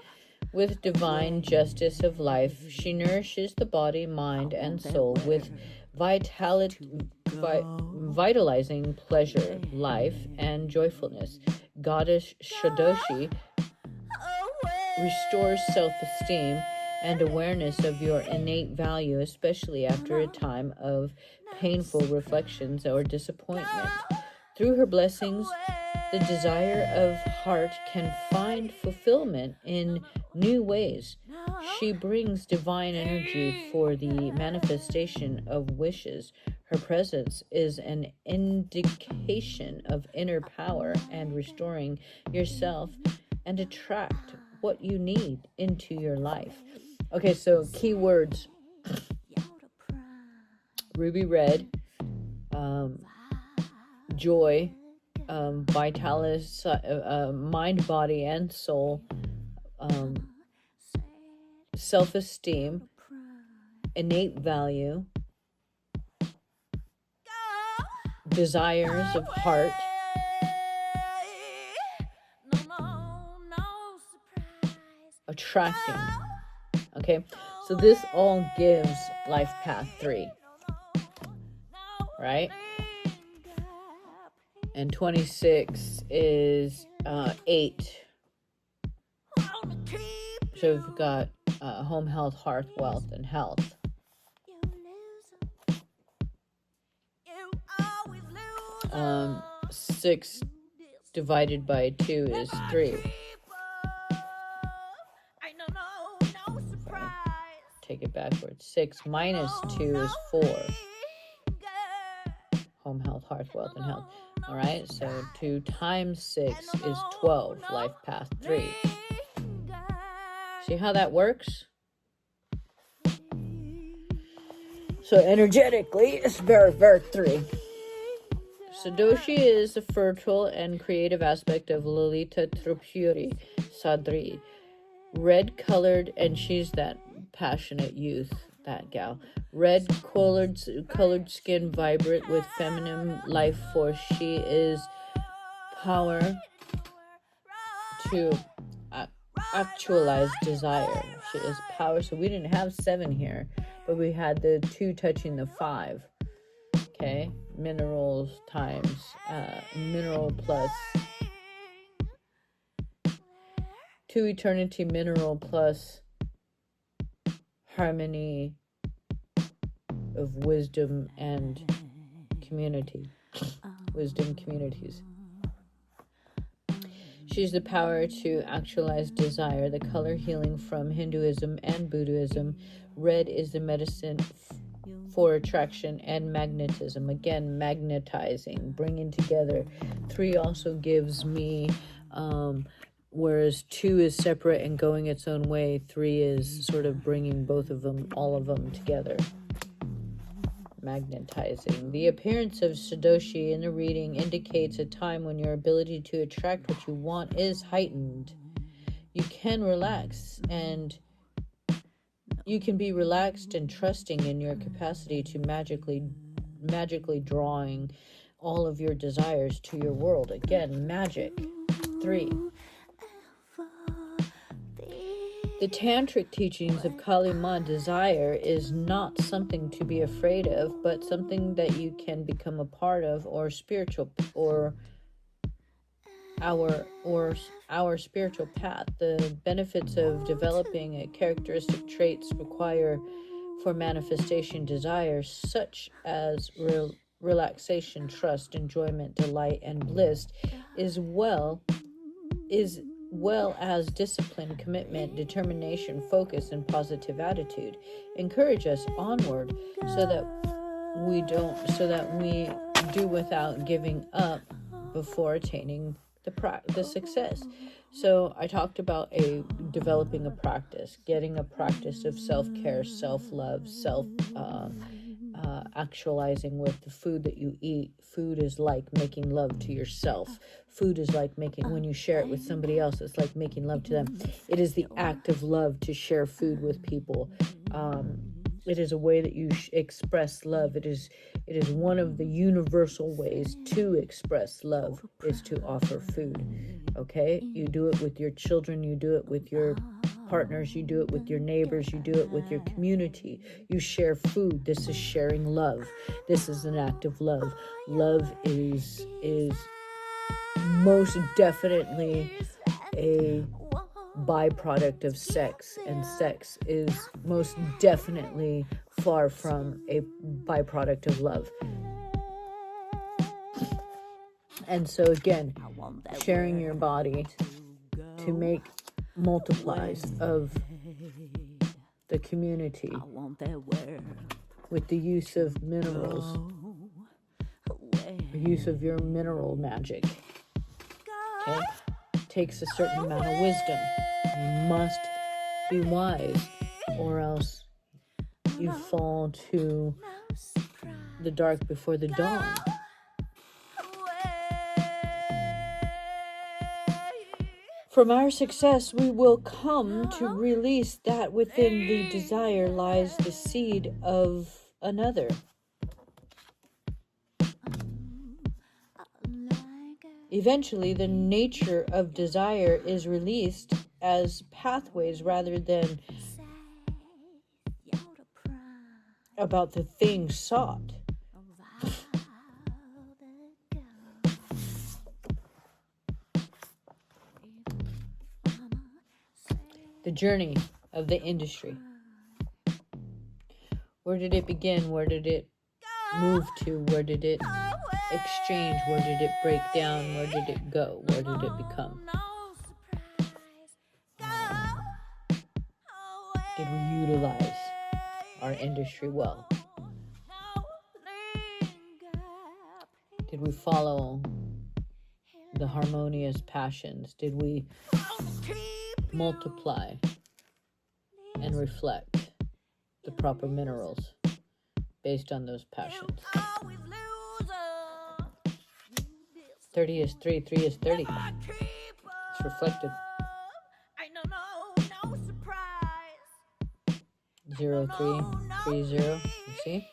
with divine justice of life. She nourishes the body, mind, and soul with vitalizing pleasure, life, and joyfulness. Goddess Shodoshi restores self-esteem and awareness of your innate value, especially after a time of painful reflections or disappointment. Through her blessings, the desire of heart can find fulfillment in new ways. She brings divine energy for the manifestation of wishes. Her presence is an indication of inner power and restoring yourself and attract what you need into your life. Okay, so keywords: ruby red, joy, vitalis, mind, body, and soul, self-esteem, innate value, desires of heart, attracting. Okay, so this all gives life path 3, right? And 26 is 8. So we've got home, health, hearth, wealth, and health. 6 divided by 2 is 3. Take it backwards. 6 minus 2 is 4. Home, health, hearth, wealth, and health. All right, so 2 times 6 is 12. Life path 3. See how that works? So energetically, it's very 3. Sadoshi is the fertile and creative aspect of Lalita Tripuri Sadri. Red colored, and she's that passionate youth, that gal. Red colored skin, vibrant with feminine life force. She is power to actualize desire. She is power. So we didn't have 7 here, but we had the 2 touching the 5. Okay, minerals times mineral plus 2 eternity, mineral plus harmony of wisdom and community. Wisdom communities. She's the power to actualize desire, the color healing from Hinduism and Buddhism. Red is the medicine for attraction and magnetism. Again, magnetizing, bringing together. 3 also gives me, whereas 2 is separate and going its own way, 3 is sort of bringing both of them, all of them together. Magnetizing. The appearance of Sadoshi in the reading indicates a time when your ability to attract what you want is heightened. You can relax, and you can be relaxed and trusting in your capacity to magically drawing all of your desires to your world. Again, magic. 3. The tantric teachings of Kali Ma, desire is not something to be afraid of, but something that you can become a part of, or spiritual, or our spiritual path. The benefits of developing a characteristic traits require for manifestation desires such as relaxation, trust, enjoyment, delight, and bliss, is well as discipline, commitment, determination, focus, and positive attitude. Encourage us onward so that we do without giving up before attaining the success. So I talked about developing a practice, getting a practice of self-care, self-love, actualizing with the food that you eat. Food is like making love to yourself. Food is like when you share it with somebody else, it's like making love to them. It is the act of love to share food with people. It is a way that you express love. It is one of the universal ways to express love is to offer food. Okay? You do it with your children. You do it with your partners. You do it with your neighbors. You do it with your community. You share food. This is sharing love. This is an act of love. Love is most definitely a byproduct of sex, and sex is most definitely far from a byproduct of love. And so again, sharing your body to make multiplies of the community with the use of minerals, the use of your mineral magic. Okay? Takes a certain amount of wisdom. You must be wise, or else you fall to the dark before the dawn. From our success, we will come to release that within the desire lies the seed of another. Eventually, the nature of desire is released as pathways rather than about the thing sought. The journey of the industry. Where did it begin? Where did it move to? Where did it exchange? Where did it break down? Where did it go? Where did it become? Did we utilize our industry well? Did we follow the harmonious passions? Did we multiply and reflect the proper minerals based on those passions? 30 is 3, 3 is 30. It's reflected. 0, 3, 3, 0. You see?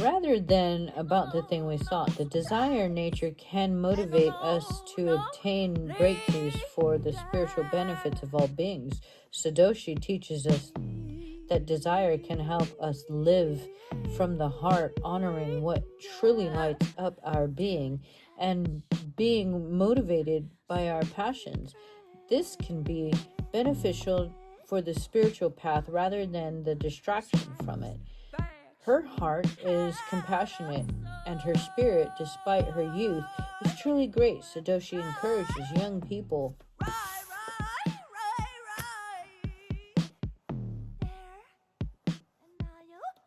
Rather than about the thing we sought, the desire nature can motivate us to obtain breakthroughs for the spiritual benefits of all beings. Sadoshi teaches us that desire can help us live from the heart, honoring what truly lights up our being and being motivated by our passions. This can be beneficial for the spiritual path rather than the distraction from it. Her heart is compassionate, and her spirit, despite her youth, is truly great. Sadoshi encourages young people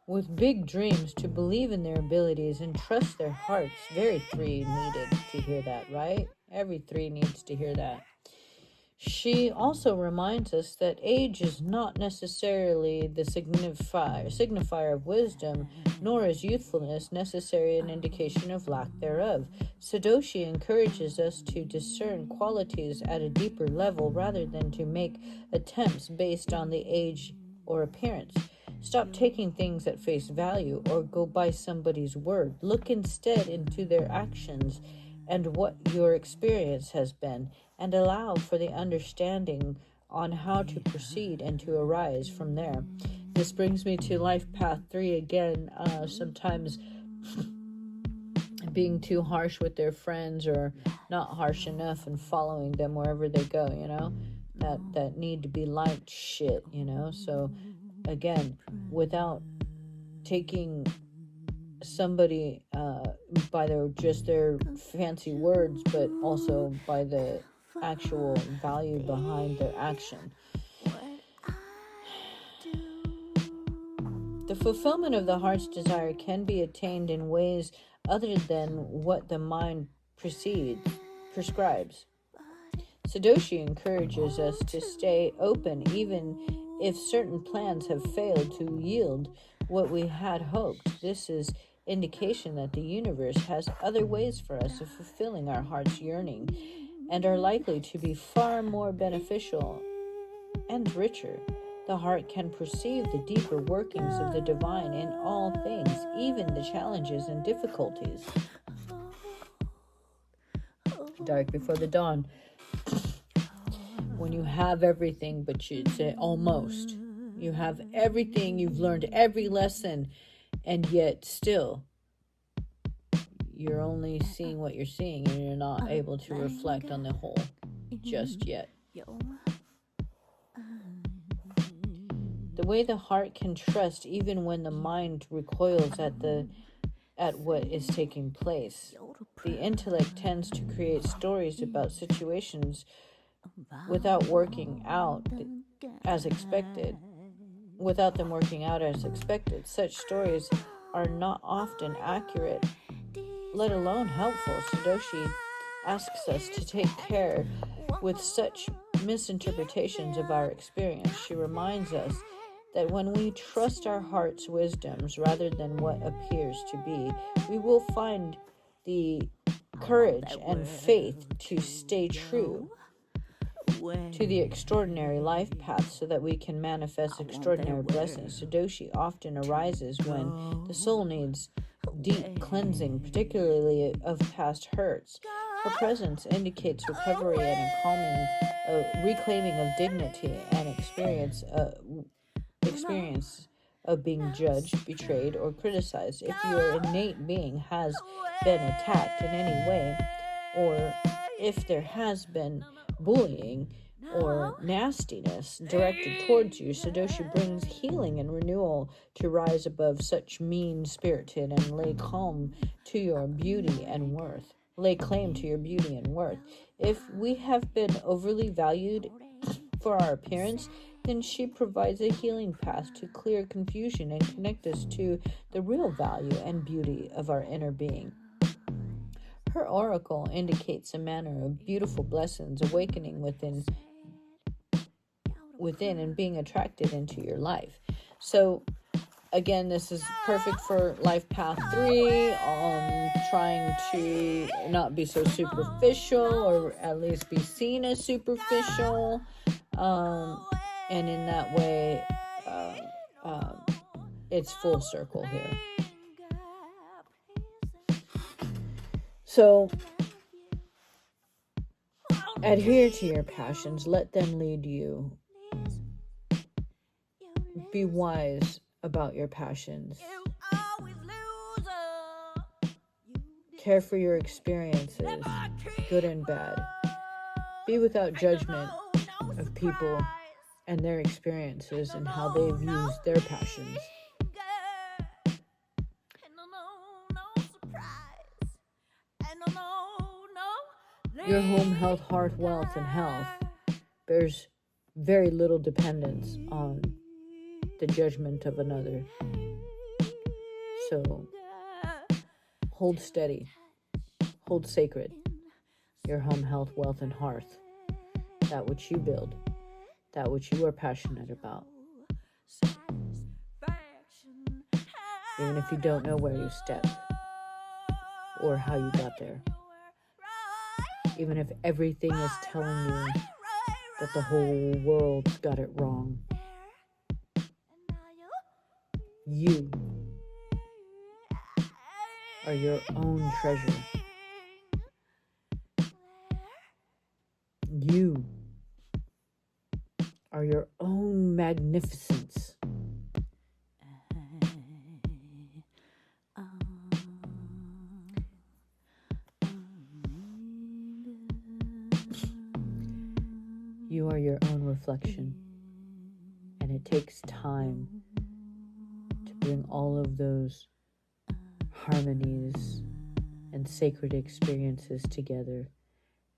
with big dreams to believe in their abilities and trust their hearts. Very 3 needed to hear that, right? Every 3 needs to hear that. She also reminds us that age is not necessarily the signifier of wisdom, nor is youthfulness necessarily an indication of lack thereof. Sadoshi encourages us to discern qualities at a deeper level rather than to make attempts based on the age or appearance. Stop taking things at face value or go by somebody's word. Look instead into their actions and what your experience has been, and allow for the understanding on how to proceed and to arise from there. This brings me to life path 3 again. Sometimes being too harsh with their friends or not harsh enough and following them wherever they go, you know, that need to be liked shit, you know. So again, without taking somebody by their fancy words, but also by the actual value behind their action. The fulfillment of the heart's desire can be attained in ways other than what the mind prescribes. Sadoshi encourages us to stay open even if certain plans have failed to yield what we had hoped. This is indication that the universe has other ways for us of fulfilling our heart's yearning and are likely to be far more beneficial and richer. The heart can perceive the deeper workings of the divine in all things, even the challenges and difficulties. Dark before the dawn. When you have everything, but you say almost. You have everything, you've learned every lesson, and yet still you're only seeing what you're seeing, and you're not able to reflect on the whole just yet. The way the heart can trust even when the mind recoils at what is taking place. The intellect tends to create stories about situations without them working out as expected. Such stories are not often accurate, let alone helpful. Sadoshi asks us to take care with such misinterpretations of our experience. She reminds us that when we trust our heart's wisdoms rather than what appears to be, we will find the courage and faith to stay true to the extraordinary life path so that we can manifest extraordinary blessings. Sadoshi often arises when the soul needs deep cleansing, particularly of past hurts. Her presence indicates recovery and a calming, reclaiming of dignity and experience of being judged, betrayed, or criticized. If your innate being has been attacked in any way, or if there has been bullying or nastiness directed towards you, Sadoshi brings healing and renewal to rise above such mean-spirited and lay claim to your beauty and worth. If we have been overly valued for our appearance, then she provides a healing path to clear confusion and connect us to the real value and beauty of our inner being. Her oracle indicates a manner of beautiful blessings awakening within and being attracted into your life. So again, this is perfect for life path 3, trying to not be so superficial, or at least be seen as superficial, and in that way it's full circle here. So adhere to your passions, let them lead you. Be wise about your passions. Care for your experiences, good and bad. Be without judgment of people and their experiences and how they've used their passions. Your home, health, heart, wealth, and health bears very little dependence on the judgment of another. So hold steady, hold sacred your home, health, wealth, and hearth, that which you build, that which you are passionate about. Even if you don't know where you step or how you got there. Even if everything is telling you that the whole world's got it wrong. You are your own treasure. You are your own magnificence. You are your own reflection, and it takes time to bring all of those harmonies and sacred experiences together.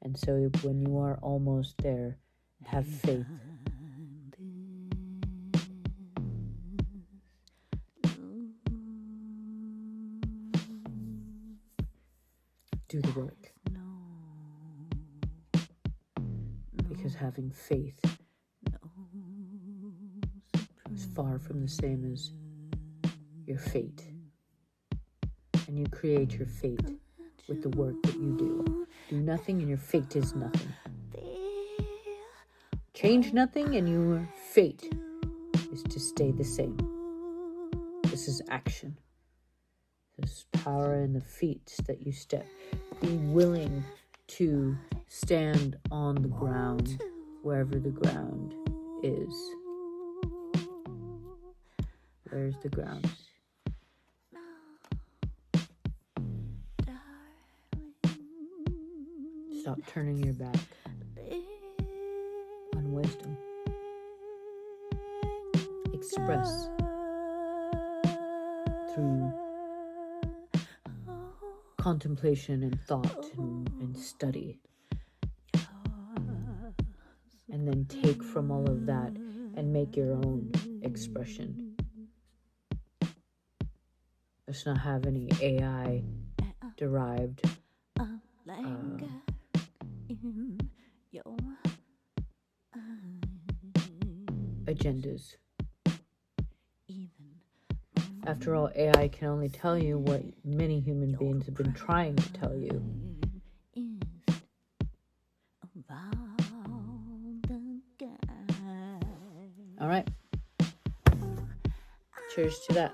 And so when you are almost there, have faith. Do the work. Because having faith is far from the same as your fate. And you create your fate with the work that you do. Do nothing and your fate is nothing. Change nothing and your fate is to stay the same. This is action. There's power in the feet that you step. Be willing to stand on the ground, wherever the ground is. Where's the ground? Stop turning your back on wisdom. Express through contemplation and thought and study. And then take from all of that and make your own expression. Let's not have any AI derived agendas. After all, AI can only tell you what many human beings have been trying to tell you. All right. Cheers to that.